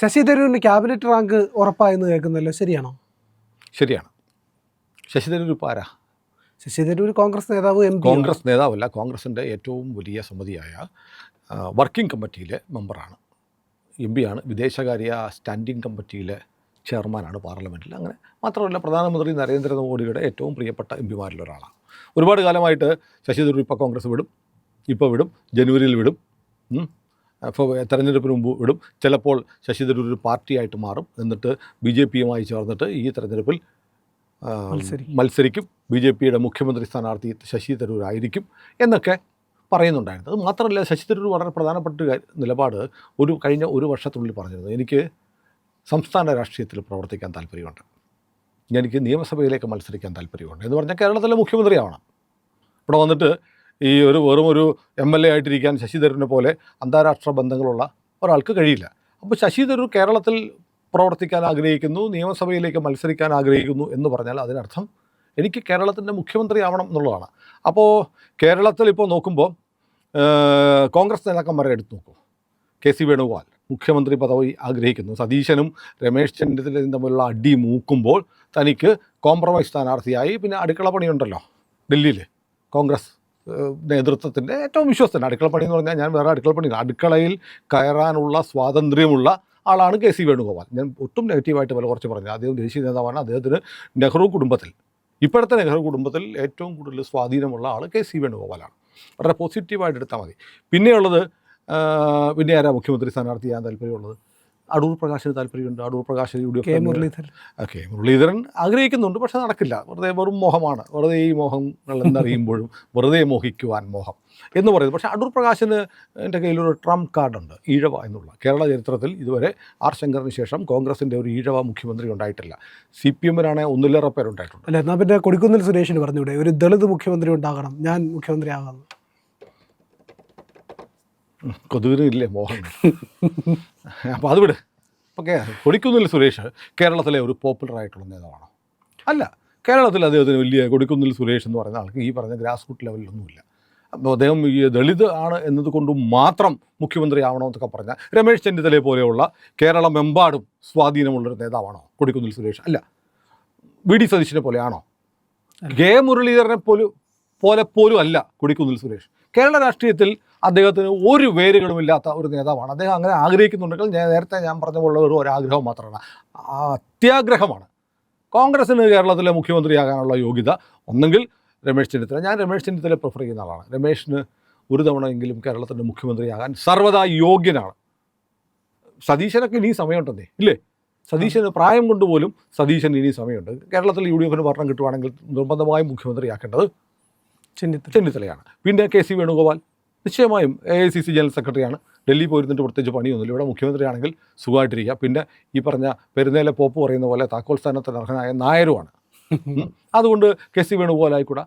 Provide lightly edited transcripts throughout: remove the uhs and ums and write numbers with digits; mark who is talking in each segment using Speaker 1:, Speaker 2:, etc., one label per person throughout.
Speaker 1: Sasi തരൂരിന് cabinet rank ഉറപ്പായെന്ന് കേൾക്കുന്നല്ലോ, ശരിയാണോ?
Speaker 2: ശരിയാണ്. ശശി തരൂർ ഇപ്പോൾ ആരാ?
Speaker 1: ശശി തരൂർ കോൺഗ്രസ് നേതാവ്,
Speaker 2: കോൺഗ്രസ് നേതാവല്ല, കോൺഗ്രസിൻ്റെ ഏറ്റവും വലിയ സമിതിയായ വർക്കിംഗ് കമ്മിറ്റിയിലെ മെമ്പറാണ്, MP ആണ്, വിദേശകാര്യ സ്റ്റാൻഡിംഗ് കമ്മിറ്റിയിലെ ചെയർമാനാണ് പാർലമെൻറ്റിൽ. അങ്ങനെ മാത്രമല്ല, പ്രധാനമന്ത്രി നരേന്ദ്രമോദിയുടെ ഏറ്റവും പ്രിയപ്പെട്ട MP ഒരാളാണ്. ഒരുപാട് കാലമായിട്ട് ശശി തരൂർ ഇപ്പോൾ കോൺഗ്രസ് വിടും, ഇപ്പോൾ വിടും, ജനുവരിയിൽ വിടും, അപ്പോൾ തെരഞ്ഞെടുപ്പിന് മുമ്പ് വിടും. ചിലപ്പോൾ ശശി തരൂർ ഒരു പാർട്ടിയായിട്ട് മാറും, എന്നിട്ട് BJPയുമായി ചേർന്നിട്ട് ഈ തെരഞ്ഞെടുപ്പിൽ മത്സരിക്കും. BJPയുടെ മുഖ്യമന്ത്രി സ്ഥാനാർത്ഥി ശശി തരൂർ ആയിരിക്കും എന്നൊക്കെ പറയുന്നുണ്ടായിരുന്നു. അത് മാത്രമല്ല, ശശി തരൂർ വളരെ പ്രധാനപ്പെട്ട നിലപാട് കഴിഞ്ഞ ഒരു വർഷത്തിനുള്ളിൽ പറഞ്ഞിരുന്നത്, എനിക്ക് സംസ്ഥാന രാഷ്ട്രീയത്തിൽ പ്രവർത്തിക്കാൻ താല്പര്യമുണ്ട്, എനിക്ക് നിയമസഭയിലേക്ക് മത്സരിക്കാൻ താല്പര്യമുണ്ട് എന്ന് പറഞ്ഞാൽ കേരളത്തിലെ മുഖ്യമന്ത്രി ആവണം. ഇവിടെ വന്നിട്ട് ഈ വെറും ഒരു MLA ആയിട്ടിരിക്കാൻ ശശി തരൂരിനെ പോലെ അന്താരാഷ്ട്ര ബന്ധങ്ങളുള്ള ഒരാൾക്ക് കഴിയില്ല. അപ്പോൾ ശശി തരൂർ കേരളത്തിൽ പ്രവർത്തിക്കാൻ ആഗ്രഹിക്കുന്നു, നിയമസഭയിലേക്ക് മത്സരിക്കാൻ ആഗ്രഹിക്കുന്നു എന്ന് പറഞ്ഞാൽ അതിനർത്ഥം എനിക്ക് കേരളത്തിൻ്റെ മുഖ്യമന്ത്രി ആവണം എന്നുള്ളതാണ്. അപ്പോൾ കേരളത്തിൽ ഇപ്പോൾ നോക്കുമ്പോൾ കോൺഗ്രസ് നേതാക്കന്മാരെ എടുത്ത് നോക്കൂ. KC വേണുഗോപാൽ മുഖ്യമന്ത്രി പദവി ആഗ്രഹിക്കുന്നു. സതീശനും രമേശ് ചെന്നിത്തലയും തമ്മിലുള്ള അടി മൂക്കുമ്പോൾ തനിക്ക് കോംപ്രമൈസ് സ്ഥാനാർത്ഥിയായി. പിന്നെ അടുക്കള പണിയുണ്ടല്ലോ ഡൽഹിയിൽ, കോൺഗ്രസ് നേതൃത്വത്തിൻ്റെ ഏറ്റവും വിശ്വസ്തൻ. അടുക്കള പണി എന്ന് പറഞ്ഞാൽ ഞാൻ വേറെ അടുക്കള പണി, അടുക്കളയിൽ കയറാനുള്ള സ്വാതന്ത്ര്യമുള്ള ആളാണ് KC വേണുഗോപാൽ. ഞാൻ ഒട്ടും നെഗറ്റീവായിട്ട് കുറച്ച് പറഞ്ഞു. അദ്ദേഹം ദേശീയ നേതാവാണ്. അദ്ദേഹത്തിന് നെഹ്റു കുടുംബത്തിൽ, ഇപ്പോഴത്തെ നെഹ്റു കുടുംബത്തിൽ ഏറ്റവും കൂടുതൽ സ്വാധീനമുള്ള ആൾ KC വേണുഗോപാലാണ്. വളരെ പോസിറ്റീവായിട്ട് എടുത്താൽ മതി. പിന്നെയുള്ളത് പിന്നെ ആരാ മുഖ്യമന്ത്രി സ്ഥാനാർത്ഥിയാൻ താല്പര്യമുള്ളത്? അടൂർ പ്രകാശിന് താല്പര്യമുണ്ട്. അടൂർ പ്രകാശ് മുരളീധരൻ ആഗ്രഹിക്കുന്നുണ്ട്, പക്ഷെ നടക്കില്ല. വെറും മോഹമാണ്. വെറുതെ ഈ മോഹങ്ങൾ എന്നറിയുമ്പോഴും വെറുതെ മോഹിക്കുവാൻ മോഹം എന്ന് പറയുന്നത്. പക്ഷേ അടൂർ പ്രകാശിന് എൻ്റെ കയ്യിലൊരു ട്രംപ് കാർഡുണ്ട്, ഈഴവ എന്നുള്ള. കേരള ചരിത്രത്തിൽ ഇതുവരെ R. ശങ്കറിന് ശേഷം കോൺഗ്രസിൻ്റെ ഒരു ഈഴവ മുഖ്യമന്ത്രി ഉണ്ടായിട്ടില്ല. CPM-നാണെങ്കിൽ ഒന്നിലേറെ പേരുണ്ടായിട്ടുണ്ട്.
Speaker 1: അല്ല, എന്നാൽ പിന്നെ കൊടിക്കുന്നിൽ സുരേഷിന് പറഞ്ഞൂടെ ഒരു ദളിത് മുഖ്യമന്ത്രി ഉണ്ടാകണം, ഞാൻ മുഖ്യമന്ത്രി ആകാം?
Speaker 2: കൊതുകിനില്ലേ മോഹൻ. അപ്പോൾ അത് വിട്. ഓക്കെ, കൊടിക്കുന്നിൽ സുരേഷ് കേരളത്തിലെ ഒരു പോപ്പുലറായിട്ടുള്ള നേതാവാണോ? അല്ല. കേരളത്തിൽ അദ്ദേഹത്തിന് വലിയ കൊടിക്കുന്നിൽ സുരേഷ് എന്ന് പറയുന്ന ആൾക്ക് ഈ പറഞ്ഞ ഗ്രാസ് റൂട്ട് ലെവലിലൊന്നുമില്ല. അപ്പോൾ അദ്ദേഹം ഈ ദളിത് ആണ് എന്നതുകൊണ്ട് മാത്രം മുഖ്യമന്ത്രി ആവണമെന്നൊക്കെ പറഞ്ഞാൽ രമേശ് ചെന്നിത്തലയെ പോലെയുള്ള കേരളമെമ്പാടും സ്വാധീനമുള്ളൊരു നേതാവാണോ കൊടിക്കുന്നിൽ സുരേഷ്? അല്ല. VD സതീശനെ പോലെയാണോ? മുരളീധരനെ പോലും അല്ല കൊടിക്കുന്നിൽ സുരേഷ്. കേരള രാഷ്ട്രീയത്തിൽ അദ്ദേഹത്തിന് ഒരു വേരുകളുമില്ലാത്ത ഒരു നേതാവാണ്. അദ്ദേഹം അങ്ങനെ ആഗ്രഹിക്കുന്നുണ്ടെങ്കിൽ നേരത്തെ ഞാൻ പറഞ്ഞ പോലെ ഒരു ആഗ്രഹം മാത്രമാണ്, അത്യാഗ്രഹമാണ്. കോൺഗ്രസ്സിന് കേരളത്തിലെ മുഖ്യമന്ത്രിയാകാനുള്ള യോഗ്യത ഒന്നെങ്കിൽ രമേശ് ചെന്നിത്തല. ഞാൻ രമേശ് ചെന്നിത്തല പ്രിഫർ ചെയ്യുന്ന ആളാണ്. രമേശിന് ഒരു തവണയെങ്കിലും കേരളത്തിൻ്റെ മുഖ്യമന്ത്രിയാകാൻ സർവ്വതാ യോഗ്യനാണ്. സതീശനൊക്കെ ഇനി സമയമുണ്ടെന്നേ, ഇല്ലേ? സതീശന് പ്രായം കൊണ്ടുപോലും സതീശന് ഇനി സമയമുണ്ട്. കേരളത്തിൽ UDF-ന് ഭരണം കിട്ടുവാണെങ്കിൽ നിർബന്ധമായും മുഖ്യമന്ത്രിയാക്കേണ്ടത് ചെന്നിത്തലയാണ്. പിന്നെ KC വേണുഗോപാൽ നിശ്ചയമായും AICC ജനറൽ സെക്രട്ടറിയാണ്. ഡൽഹി പോയിരുന്നിട്ട് പ്രത്യേകിച്ച് പണിയൊന്നുമില്ല. ഇവിടെ മുഖ്യമന്ത്രിയാണെങ്കിൽ സുഖമായിട്ടിരിക്കുക. പിന്നെ ഈ പറഞ്ഞ പെരുന്നേലെ പോപ്പ് പറയുന്ന പോലെ താക്കോൽ സ്ഥാനത്തിന് അർഹനായ നായരുമാണ്. അതുകൊണ്ട് KC വേണുഗോപാൽ ആയിക്കൂടാ,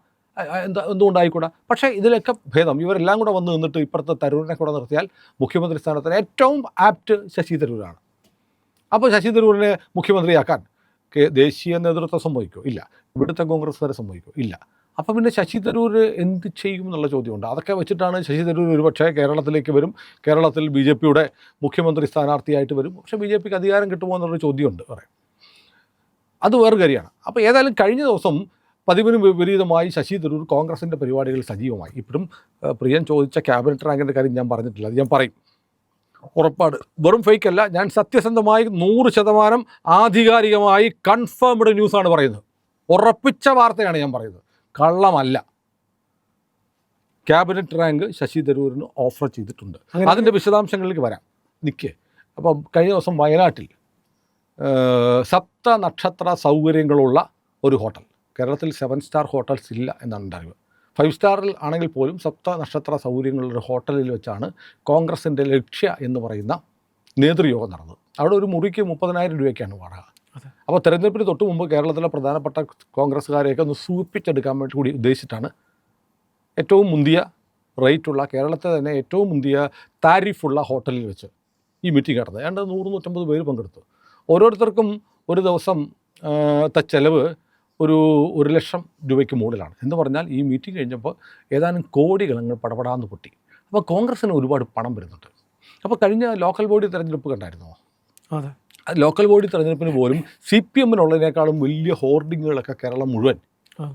Speaker 2: എന്തുകൊണ്ടായിക്കൂടാ? പക്ഷേ ഇതിലൊക്കെ ഭേദം ഇവരെല്ലാം കൂടെ വന്ന് നിന്നിട്ട് ഇപ്പുറത്തെ തരൂരിനെ കൂടെ നിർത്തിയാൽ മുഖ്യമന്ത്രി സ്ഥാനത്തിന് ഏറ്റവും ആപ്റ്റ് ശശി തരൂരാണ്. അപ്പോൾ ശശി തരൂരിനെ മുഖ്യമന്ത്രിയാക്കാൻ ദേശീയ നേതൃത്വം സമ്മതിക്കുമോ? ഇല്ല. ഇവിടുത്തെ കോൺഗ്രസ് വരെ സമ്മതിക്കുമോ? ഇല്ല. അപ്പോൾ പിന്നെ ശശി തരൂർ എന്ത് ചെയ്യും എന്നുള്ള ചോദ്യമുണ്ട്. അതൊക്കെ വെച്ചിട്ടാണ് ശശി തരൂർ ഒരുപക്ഷെ കേരളത്തിലേക്ക് വരും, കേരളത്തിൽ BJPയുടെ മുഖ്യമന്ത്രി സ്ഥാനാർത്ഥിയായിട്ട് വരും. പക്ഷേ BJPക്ക് അധികാരം കിട്ടുമോ എന്നുള്ളൊരു ചോദ്യമുണ്ട് പറയാം. അത് വേറെ കാര്യമാണ്. അപ്പോൾ ഏതായാലും കഴിഞ്ഞ ദിവസം പതിവിന് വിപരീതമായി ശശി തരൂർ കോൺഗ്രസിൻ്റെ പരിപാടികൾ സജീവമായി. ഇപ്പോഴും പ്രിയൻ ചോദിച്ച ക്യാബിനറ്റ് റാങ്കിൻ്റെ കാര്യം ഞാൻ പറഞ്ഞിട്ടില്ല, അത് ഞാൻ പറയും, ഉറപ്പാണ്. വെറും ഫേക്കല്ല, ഞാൻ സത്യസന്ധമായി 100% ആധികാരികമായി കൺഫേംഡ് ന്യൂസാണ് പറയുന്നത്. ഉറപ്പിച്ച വാർത്തയാണ് ഞാൻ പറയുന്നത്, കള്ളമല്ല. ക്യാബിനറ്റ് റാങ്ക് ശശി തരൂരിന് ഓഫർ ചെയ്തിട്ടുണ്ട്. അതിൻ്റെ വിശദാംശങ്ങളിലേക്ക് വരാം, നിൽക്കേ. അപ്പം കഴിഞ്ഞ ദിവസം വയനാട്ടിൽ 7 നക്ഷത്ര സൗകര്യങ്ങളുള്ള ഒരു ഹോട്ടൽ, കേരളത്തിൽ 7 സ്റ്റാർ ഹോട്ടൽസ് ഇല്ല എന്നാണ് എൻ്റെ അറിവ്. 5 സ്റ്റാറിൽ ആണെങ്കിൽ പോലും 7 നക്ഷത്ര സൗകര്യങ്ങളുള്ള ഹോട്ടലിൽ വെച്ചാണ് കോൺഗ്രസിൻ്റെ ലക്ഷ്യ എന്ന് പറയുന്ന നേതൃയോഗം നടന്നത്. അവിടെ ഒരു മുറിക്ക് 30,000 രൂപയ്ക്കാണ് വാടക. അപ്പോൾ തെരഞ്ഞെടുപ്പിന് തൊട്ട് മുമ്പ് കേരളത്തിലെ പ്രധാനപ്പെട്ട കോൺഗ്രസ്സുകാരെയൊക്കെ ഒന്ന് സൂചിപ്പിച്ചെടുക്കാൻ വേണ്ടി കൂടി ഉദ്ദേശിച്ചിട്ടാണ് ഏറ്റവും മുന്തിയ റേറ്റുള്ള, കേരളത്തെ തന്നെ ഏറ്റവും മുന്തിയ താരിഫുള്ള ഹോട്ടലിൽ വെച്ച് ഈ മീറ്റിംഗ് നടന്നത്. ഏതാണ്ട് 100-150 പേര് പങ്കെടുത്തു. ഓരോരുത്തർക്കും ഒരു ദിവസം ചെലവ് ഒരു 1 ലക്ഷം രൂപയ്ക്ക് മുകളിലാണ്. എന്ന് പറഞ്ഞാൽ ഈ മീറ്റിംഗ് കഴിഞ്ഞപ്പോൾ ഏതാനും കോടികൾ അങ്ങ് പടപടാന്ന് പൊട്ടി. അപ്പോൾ കോൺഗ്രസ്സിന് ഒരുപാട് പണം വരുന്നുണ്ട്. അപ്പോൾ കഴിഞ്ഞ ലോക്കൽ ബോഡി തെരഞ്ഞെടുപ്പ് കണ്ടായിരുന്നോ?
Speaker 1: അതെ.
Speaker 2: ലോക്കൽ ബോഡി തെരഞ്ഞെടുപ്പിന് പോലും CPM-നുള്ളതിനേക്കാളും വലിയ ഹോർഡിങ്ങുകളൊക്കെ കേരളം മുഴുവൻ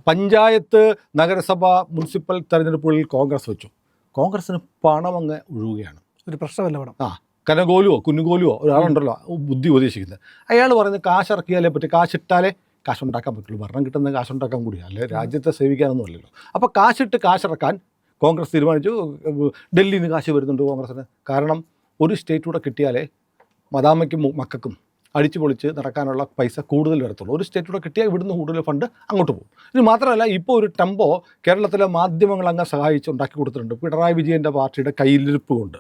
Speaker 2: പഞ്ചായത്ത്, നഗരസഭ, മുനിസിപ്പൽ തെരഞ്ഞെടുപ്പുകളിൽ കോൺഗ്രസ് വെച്ചു. കോൺഗ്രസ്സിന് പണം അങ്ങ് ഒഴുകുകയാണ്.
Speaker 1: ഒരു പ്രശ്നമല്ല ഇവിടെ.
Speaker 2: കനകോലുവോ കുന്നുകോലുവോ ഒരാളുണ്ടല്ലോ ബുദ്ധി ഉപദേശിക്കുന്നത്. അയാൾ പറയുന്നത് കാശിറക്കിയാലേ പറ്റും, കാശിട്ടാലേ കാശുണ്ടാക്കാൻ പറ്റുള്ളൂ. ഭരണം കിട്ടുന്ന കാശുണ്ടാക്കാൻ കൂടിയാണ്, അല്ലെ രാജ്യത്തെ സേവിക്കാനൊന്നും അല്ലല്ലോ. അപ്പോൾ കാശിട്ട് കാശിറക്കാൻ കോൺഗ്രസ് തീരുമാനിച്ചു. ഡൽഹിയിൽ നിന്ന് കാശ് വരുന്നുണ്ട് കോൺഗ്രസ്സിന്. കാരണം ഒരു സ്റ്റേറ്റ് കൂടെ കിട്ടിയാലേ മദാമയ്ക്കും മക്കൾക്കും അടിച്ചു പൊളിച്ച് നടക്കാനുള്ള പൈസ കൂടുതൽ വരത്തുള്ളൂ. ഒരു സ്റ്റേറ്റ് കൂടെ കിട്ടിയാൽ ഇവിടുന്ന് കൂടുതൽ ഫണ്ട് അങ്ങോട്ട് പോകും. ഇത് മാത്രമല്ല, ഇപ്പോൾ ഒരു ടെമ്പോ കേരളത്തിലെ മാധ്യമങ്ങൾ അങ്ങ് സഹായിച്ച് ഉണ്ടാക്കി കൊടുത്തിട്ടുണ്ട്. പിണറായി വിജയൻ്റെ പാർട്ടിയുടെ കയ്യിലിരിപ്പ് കൊണ്ട്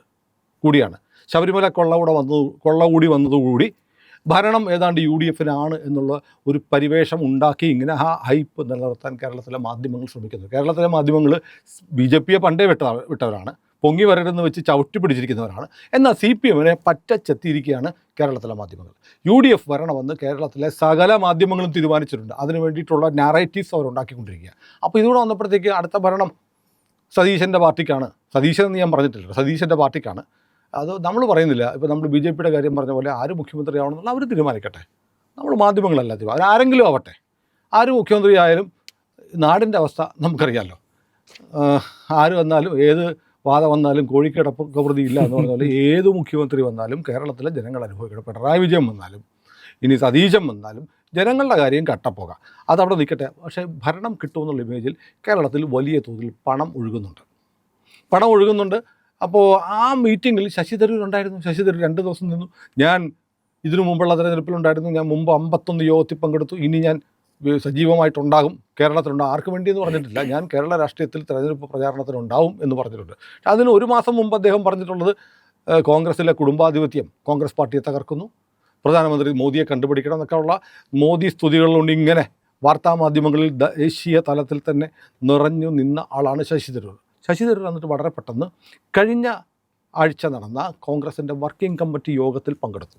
Speaker 2: കൂടിയാണ്. ശബരിമല കൊള്ള കൂടി വന്നതുകൂടി ഭരണം ഏതാണ്ട് UDF-നാണ് എന്നുള്ള ഒരു പരിവേഷം ഉണ്ടാക്കി ഇങ്ങനെ ആ ഹൈപ്പ് നിലനിർത്താൻ കേരളത്തിലെ മാധ്യമങ്ങൾ ശ്രമിക്കുന്നു. കേരളത്തിലെ മാധ്യമങ്ങൾ BJP-യെ പണ്ടേ വിട്ടവരാണ്, പൊങ്ങി വരരുതെന്ന് വെച്ച് ചവിട്ടി പിടിച്ചിരിക്കുന്നവരാണ്. എന്നാൽ CPM-നെ പറ്റച്ചെത്തിയിരിക്കുകയാണ് കേരളത്തിലെ മാധ്യമങ്ങൾ. UDF വരണമെന്ന് കേരളത്തിലെ സകല മാധ്യമങ്ങളും തീരുമാനിച്ചിട്ടുണ്ട്. അതിന് വേണ്ടിയിട്ടുള്ള നാരേറ്റീവ്സ് അവരുണ്ടാക്കിക്കൊണ്ടിരിക്കുക. അപ്പോൾ ഇതുകൂടെ വന്നപ്പോഴത്തേക്ക് അടുത്ത ഭരണം സതീശൻ്റെ പാർട്ടിക്കാണ്. സതീശൻ എന്ന് ഞാൻ പറഞ്ഞിട്ടില്ല, സതീശൻ്റെ പാർട്ടിക്കാണ്. അത് നമ്മൾ പറയുന്നില്ല. ഇപ്പോൾ നമ്മൾ BJP-യുടെ കാര്യം പറഞ്ഞ പോലെ ആര് മുഖ്യമന്ത്രി ആവണമെന്നുള്ള അവർ തീരുമാനിക്കട്ടെ. നമ്മൾ മാധ്യമങ്ങളല്ല തീരുമാനം. അവരാരെങ്കിലും ആവട്ടെ. ആര് മുഖ്യമന്ത്രി ആയാലും നാടിൻ്റെ അവസ്ഥ നമുക്കറിയാമല്ലോ. ആര് വന്നാലും, ഏത് വാദ വന്നാലും കോഴിക്കടപ്പൊക്കെ പ്രതി ഇല്ല എന്ന് പറഞ്ഞ പോലെ ഏത് മുഖ്യമന്ത്രി വന്നാലും കേരളത്തിലെ ജനങ്ങൾ അനുഭവിക്കണം. പിണറായി വിജയൻ വന്നാലും ഇനി സതീശൻ വന്നാലും ജനങ്ങളുടെ കാര്യം കട്ടപ്പോകാം, അതവിടെ നിൽക്കട്ടെ. പക്ഷേ ഭരണം കിട്ടുമെന്നുള്ള ഇമേജിൽ കേരളത്തിൽ വലിയ തോതിൽ പണം ഒഴുകുന്നുണ്ട്. അപ്പോൾ ആ മീറ്റിങ്ങിൽ ശശി തരൂർ ഉണ്ടായിരുന്നു. ശശി തരൂർ 2 ദിവസം നിന്നു. ഞാൻ ഇതിനു മുമ്പുള്ള തെരഞ്ഞെടുപ്പിലുണ്ടായിരുന്നു. ഞാൻ മുമ്പ് 51 യോഗത്തിൽ പങ്കെടുത്തു. ഇനി ഞാൻ സജീവമായിട്ടുണ്ടാകും, കേരളത്തിലുണ്ടാകും. ആർക്ക് വേണ്ടിയെന്ന് പറഞ്ഞിട്ടില്ല. ഞാൻ കേരള രാഷ്ട്രീയത്തിൽ തെരഞ്ഞെടുപ്പ് പ്രചാരണത്തിനുണ്ടാവും എന്ന് പറഞ്ഞിട്ടുണ്ട്. അതിന് 1 മാസം മുമ്പ് അദ്ദേഹം പറഞ്ഞിട്ടുള്ളത് കോൺഗ്രസിലെ കുടുംബാധിപത്യം കോൺഗ്രസ് പാർട്ടിയെ തകർക്കുന്നു, പ്രധാനമന്ത്രി മോദിയെ കണ്ടുപിടിക്കണം എന്നൊക്കെയുള്ള മോദി സ്തുതികളുകൊണ്ട് ഇങ്ങനെ വാർത്താമാധ്യമങ്ങളിൽ ദേശീയ തലത്തിൽ തന്നെ നിറഞ്ഞു നിന്ന ആളാണ് ശശി തരൂർ. ശശി തരൂർ എന്നിട്ട് വളരെ പെട്ടെന്ന് കഴിഞ്ഞ ആഴ്ച നടന്ന കോൺഗ്രസിൻ്റെ വർക്കിംഗ് കമ്മിറ്റി യോഗത്തിൽ പങ്കെടുത്തു.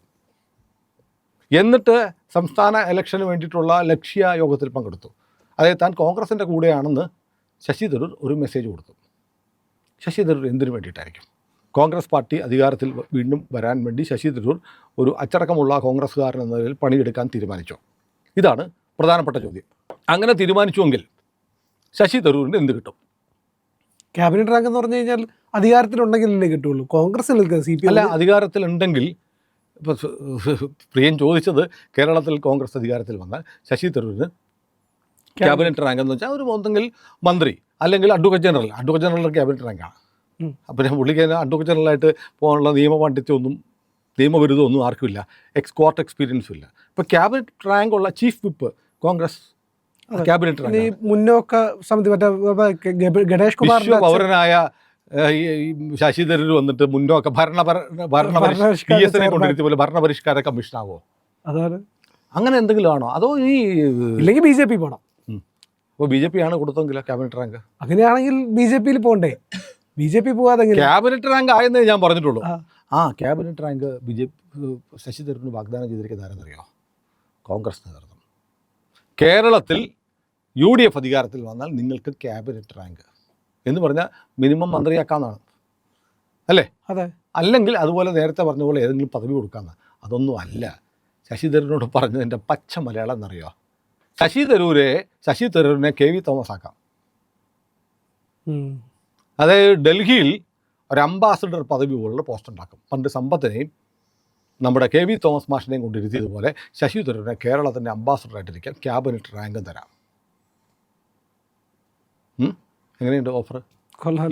Speaker 2: എന്നിട്ട് സംസ്ഥാന ഇലക്ഷന് വേണ്ടിയിട്ടുള്ള ലക്ഷ്യ യോഗത്തിൽ പങ്കെടുത്തു. അതായത് താൻ കോൺഗ്രസിൻ്റെ കൂടെയാണെന്ന് ശശി തരൂർ ഒരു മെസ്സേജ് കൊടുത്തു. ശശി തരൂർ എന്തിനു വേണ്ടിയിട്ടായിരിക്കും? കോൺഗ്രസ് പാർട്ടി അധികാരത്തിൽ വീണ്ടും വരാൻ വേണ്ടി ശശി തരൂർ ഒരു അച്ചടക്കമുള്ള കോൺഗ്രസ്സുകാരൻ എന്ന നിലയിൽ പണിയെടുക്കാൻ തീരുമാനിച്ചു? ഇതാണ് പ്രധാനപ്പെട്ട ചോദ്യം. അങ്ങനെ തീരുമാനിച്ചുവെങ്കിൽ ശശി തരൂരിന് എന്ത് കിട്ടും?
Speaker 1: ക്യാബിനറ്റ് റാങ്ക് എന്ന് പറഞ്ഞു കഴിഞ്ഞാൽ അധികാരത്തിലുണ്ടെങ്കിലല്ലേ കിട്ടുള്ളൂ. കോൺഗ്രസിൽ CPM
Speaker 2: അല്ല, അധികാരത്തിലുണ്ടെങ്കിൽ ഇപ്പോൾ പ്രിയൻ ചോദിച്ചത് കേരളത്തിൽ കോൺഗ്രസ് അധികാരത്തിൽ വന്നാൽ ശശി തരൂരിന് ക്യാബിനറ്റ് റാങ്ക് എന്ന് വെച്ചാൽ ഒരു ഒന്നെങ്കിൽ മന്ത്രി അല്ലെങ്കിൽ അഡ്വക്കേറ്റ് ജനറൽ ക്യാബിനറ്റ് റാങ്കാണ്. അപ്പോൾ ഞാൻ പുള്ളിക്ക് അഡ്വക്കേറ്റ് ജനറലായിട്ട് പോകാനുള്ള നിയമപാണ്ഡിത്യമൊന്നും നിയമവിരുദ്ധമൊന്നും ആർക്കുമില്ല, കോർട്ട് എക്സ്പീരിയൻസും ഇല്ല. ഇപ്പോൾ ക്യാബിനറ്റ് റാങ്ക് ഉള്ള chief whip Congress cabinet rank.
Speaker 1: മുന്നോക്ക സമിതി ഗണേഷ് കുമാർ
Speaker 2: പൗരനായ ശശി തരൂർ വന്നിട്ട് മുന്നോക്ക ഭരണപരിഷ്കാര കമ്മീഷനാവോ?
Speaker 1: അതാണ്.
Speaker 2: അങ്ങനെ എന്തെങ്കിലും ആണോ? അതോ
Speaker 1: ഇല്ലെങ്കിൽ BJP പോകണം.
Speaker 2: അപ്പോൾ BJP ആണ് കൊടുത്തെങ്കിലോ ക്യാബിനറ്റ് റാങ്ക്?
Speaker 1: അങ്ങനെയാണെങ്കിൽ BJP-യിൽ പോകണ്ടേ? BJP പോകാതെ
Speaker 2: ക്യാബിനറ്റ് റാങ്ക് ആയെന്നേ ഞാൻ പറഞ്ഞിട്ടുള്ളൂ. ക്യാബിനറ്റ് റാങ്ക് ശശി തരൂരിന് വാഗ്ദാനം ചെയ്തിരിക്കുന്ന ആരെന്നറിയോ? കോൺഗ്രസ് നേതൃത്വം. കേരളത്തിൽ UDF അധികാരത്തിൽ വന്നാൽ നിങ്ങൾക്ക് ക്യാബിനറ്റ് റാങ്ക് എന്ന് പറഞ്ഞാൽ മിനിമം മന്ത്രിയാക്കാമെന്നാണ്, അല്ലേ?
Speaker 1: അതെ. അല്ലെങ്കിൽ
Speaker 2: അതുപോലെ നേരത്തെ പറഞ്ഞ പോലെ ഏതെങ്കിലും പദവി കൊടുക്കാമെന്ന്. അതൊന്നും അല്ല. ശശി തരൂരിനോട് പറഞ്ഞതിൻ്റെ പച്ച മലയാളം എന്നറിയോ? ശശി തരൂരിനെ KV തോമസ് ആക്കാം. അതായത് ഡൽഹിയിൽ ഒരു അംബാസഡർ പദവി പോലുള്ള പോസ്റ്റ് ഉണ്ടാക്കും. പണ്ട് സമ്പത്തിനെയും നമ്മുടെ KV തോമസ് മാഷിനെയും കൊണ്ടിരുത്തിയതുപോലെ ശശി തരൂരിനെ കേരളത്തിൻ്റെ അംബാസഡറായിട്ടിരിക്കാൻ ക്യാബിനറ്റ് റാങ്ക് തരാം. എങ്ങനെയുണ്ട് ഓഫർ?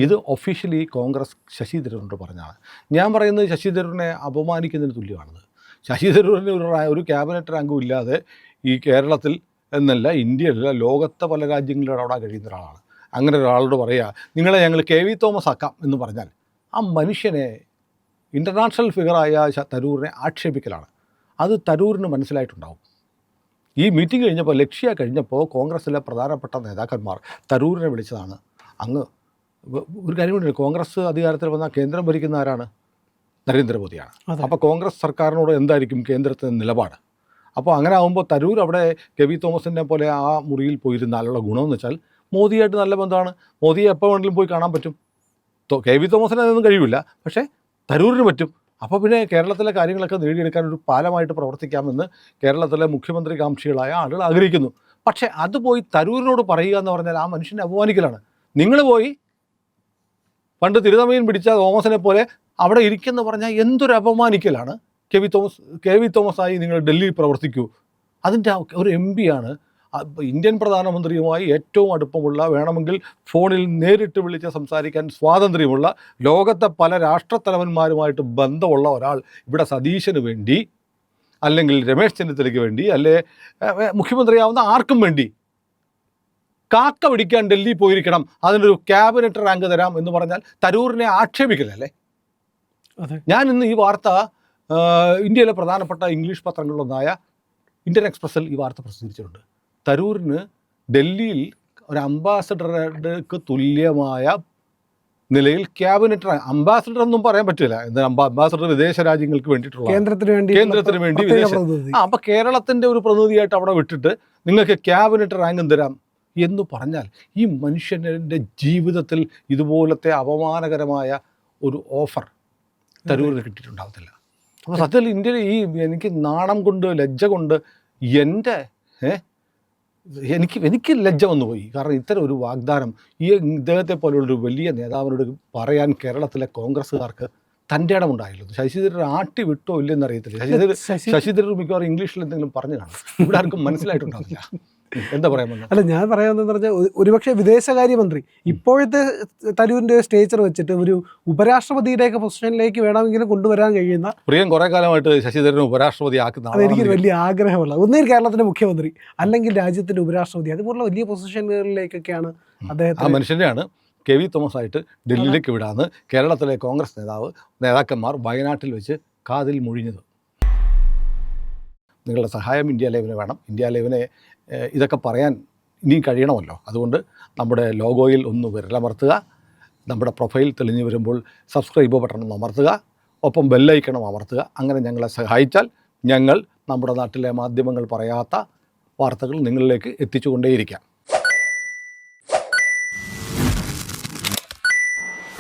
Speaker 2: ഇത് ഒഫീഷ്യലി കോൺഗ്രസ് ശശി തരൂരിനോട് പറഞ്ഞാണ്. ഞാൻ പറയുന്നത് ശശി തരൂരിനെ അപമാനിക്കുന്നതിന് തുല്യമാണത്. ശശി തരൂരിന് ഒരു ക്യാബിനറ്റ് റാങ്കും ഇല്ലാതെ ഈ കേരളത്തിൽ എന്നല്ല ഇന്ത്യയിലല്ല ലോകത്തെ പല രാജ്യങ്ങളിലും അവിടെ കഴിയുന്ന ഒരാളാണ്. അങ്ങനെ ഒരാളോട് പറയുക നിങ്ങളെ ഞങ്ങൾ KV തോമസ് ആക്കാം എന്ന് പറഞ്ഞാൽ ആ മനുഷ്യനെ, ഇൻ്റർനാഷണൽ ഫിഗറായ തരൂരിനെ ആക്ഷേപിക്കലാണ്. അത് തരൂരിന് മനസ്സിലായിട്ടുണ്ടാവും. ഈ മീറ്റിംഗ് കഴിഞ്ഞപ്പോൾ, ലക്ഷ്യ കഴിഞ്ഞപ്പോൾ കോൺഗ്രസ്സിലെ പ്രധാനപ്പെട്ട നേതാക്കന്മാർ തരൂരിനെ വിളിച്ചതാണ്. അങ്ങ് ഒരു കാര്യമുണ്ട്, കോൺഗ്രസ് അധികാരത്തിൽ വന്ന കേന്ദ്രം ഭരിക്കുന്ന ആരാണ്? നരേന്ദ്രമോദിയാണ്. അപ്പോൾ കോൺഗ്രസ് സർക്കാരിനോട് എന്തായിരിക്കും കേന്ദ്രത്തിൻ്റെ നിലപാട്? അപ്പോൾ അങ്ങനെ ആകുമ്പോൾ തരൂർ അവിടെ KV തോമസിനെ പോലെ ആ മുറിയിൽ പോയിരുന്നാലുള്ള ഗുണമെന്ന് വെച്ചാൽ മോദിയായിട്ട് നല്ല ബന്ധമാണ്. മോദിയെ എപ്പോൾ വേണമെങ്കിലും പോയി കാണാൻ പറ്റും. KV തോമസിന് അതൊന്നും കഴിയില്ല, പക്ഷേ തരൂരിന് പറ്റും. അപ്പോൾ പിന്നെ കേരളത്തിലെ കാര്യങ്ങളൊക്കെ നേടിയെടുക്കാൻ ഒരു പാലമായിട്ട് പ്രവർത്തിക്കാമെന്ന് കേരളത്തിലെ മുഖ്യമന്ത്രി കാംക്ഷികളായ ആളുകൾ ആഗ്രഹിക്കുന്നു. പക്ഷേ അത് പോയി തരൂരിനോട് പറയുക എന്ന് പറഞ്ഞാൽ ആ മനുഷ്യനെ അപമാനിക്കലാണ്. നിങ്ങൾ പോയി പണ്ട് തിരുതമയൻ പിടിച്ച തോമസിനെ പോലെ അവിടെ ഇരിക്കുമെന്ന് പറഞ്ഞാൽ എന്തൊരു അപമാനിക്കലാണ്. കെ വി തോമസ് ആയി നിങ്ങൾ ഡൽഹിയിൽ പ്രവർത്തിക്കൂ. അതിൻ്റെ ഒരു എം പിയാണ് ഇന്ത്യൻ പ്രധാനമന്ത്രിയുമായി ഏറ്റവും അടുപ്പമുള്ള, വേണമെങ്കിൽ ഫോണിൽ നേരിട്ട് വിളിച്ച് സംസാരിക്കാൻ സ്വാതന്ത്ര്യമുള്ള, ലോകത്തെ പല രാഷ്ട്രത്തലവന്മാരുമായിട്ട് ബന്ധമുള്ള ഒരാൾ ഇവിടെ സതീശന് വേണ്ടി, അല്ലെങ്കിൽ രമേശ് ചെന്നിത്തലയ്ക്ക് വേണ്ടി, അല്ലെ മുഖ്യമന്ത്രിയാവുന്ന ആർക്കും വേണ്ടി കാക്ക പിടിക്കാൻ ഡൽഹി പോയിരിക്കണം, അതിനൊരു ക്യാബിനറ്റ് റാങ്ക് തരാം എന്ന് പറഞ്ഞാൽ തരൂരിനെ ആക്ഷേപിക്കലല്ലേ? ഞാൻ ഇന്ന് ഈ വാർത്ത ഇന്ത്യയിലെ പ്രധാനപ്പെട്ട ഇംഗ്ലീഷ് പത്രങ്ങളിലൊന്നായ ഇന്ത്യൻ എക്സ്പ്രസ്സിൽ ഈ വാർത്ത പ്രസിദ്ധീകരിച്ചിട്ടുണ്ട്. തരൂരിന് ഡൽഹിയിൽ ഒരു അംബാസഡർക്ക് തുല്യമായ നിലയിൽ ക്യാബിനറ്റ് റാങ്ക്, അംബാസഡർ ഒന്നും പറയാൻ പറ്റില്ല, എന്താ അംബാസഡർ വിദേശ രാജ്യങ്ങൾക്ക് വേണ്ടിയിട്ടുള്ള, കേന്ദ്രത്തിന് വേണ്ടി വിദേശ, അപ്പോൾ കേരളത്തിൻ്റെ ഒരു പ്രതിനിധിയായിട്ട് അവിടെ വിട്ടിട്ട് നിങ്ങൾക്ക് ക്യാബിനറ്റ് റാങ്കും തരാം എന്ന് പറഞ്ഞാൽ ഈ മനുഷ്യൻ്റെ ജീവിതത്തിൽ ഇതുപോലത്തെ അപമാനകരമായ ഒരു ഓഫർ തരൂരിന് കിട്ടിയിട്ടുണ്ടാകത്തില്ല. അപ്പോൾ സത്യത്തിൽ ഇന്ത്യയിൽ എനിക്ക് നാണം കൊണ്ട്, ലജ്ജ കൊണ്ട് എനിക്ക് ലജ്ജ വന്നുപോയി. കാരണം ഇത്തരം ഒരു വാഗ്ദാനം ഇദ്ദേഹത്തെ പോലുള്ളൊരു വലിയ നേതാവിനോട് പറയാൻ കേരളത്തിലെ കോൺഗ്രസ്സുകാർക്ക് തൻ്റെ ഇടമുണ്ടായില്ല. ശശി തരൂർ ആട്ടി വിട്ടോ ഇല്ലെന്ന് അറിയത്തില്ല. ശശി തരൂർ മിക്കവാറും ഇംഗ്ലീഷിൽ എന്തെങ്കിലും പറഞ്ഞു കാണും, ഇവിടെ ആർക്കും മനസ്സിലായിട്ടുണ്ടാവില്ല. എന്താ പറയാമെന്ന്?
Speaker 1: അല്ല, ഞാൻ പറയാമെന്ന് പറഞ്ഞാൽ ഒരുപക്ഷെ വിദേശകാര്യമന്ത്രി ഇപ്പോഴത്തെ തരൂരിൻ്റെ സ്റ്റേച്ചർ വെച്ചിട്ട് ഒരു ഉപരാഷ്ട്രപതിയുടെയൊക്കെ പൊസിഷനിലേക്ക് വേണമെങ്കിലും കൊണ്ടുവരാൻ കഴിയുന്ന,
Speaker 2: പ്രിയൻ കുറേ കാലമായിട്ട് ശശി തരൂരിനെ ഉപരാഷ്ട്രപതി ആക്കുന്ന,
Speaker 1: അതെനിക്ക് വലിയ ആഗ്രഹമുള്ള, ഒന്നേൽ കേരളത്തിൻ്റെ മുഖ്യമന്ത്രി അല്ലെങ്കിൽ രാജ്യത്തിൻ്റെ ഉപരാഷ്ട്രപതി, അതുപോലുള്ള വലിയ പൊസിഷനുകളിലേക്കൊക്കെയാണ് അദ്ദേഹം. ആ
Speaker 2: മനുഷ്യനെയാണ് കെ വി തോമസ് ആയിട്ട് ഡൽഹിയിലേക്ക് വിടാന്ന് കേരളത്തിലെ കോൺഗ്രസ് നേതാക്കന്മാർ വയനാട്ടിൽ വെച്ച് കാതിൽ മുഴിഞ്ഞത്. നിങ്ങളുടെ സഹായം ഇന്ത്യ ലൈവിന് വേണം. ഇന്ത്യ ലൈവിനെ ഇതൊക്കെ പറയാൻ ഇനിയും കഴിയണമല്ലോ. അതുകൊണ്ട് നമ്മുടെ ലോഗോയിൽ ഒന്ന് വിരലമർത്തുക, നമ്മുടെ പ്രൊഫൈൽ തെളിഞ്ഞു വരുമ്പോൾ സബ്സ്ക്രൈബ് ബട്ടൺ ഒന്ന് അമർത്തുക, ഒപ്പം ബെല്ലൈക്കണം അമർത്തുക. അങ്ങനെ ഞങ്ങളെ സഹായിച്ചാൽ ഞങ്ങൾ നമ്മുടെ നാട്ടിലെ മാധ്യമങ്ങൾ പറയാത്ത വാർത്തകൾ നിങ്ങളിലേക്ക് എത്തിച്ചുകൊണ്ടേയിരിക്കാം.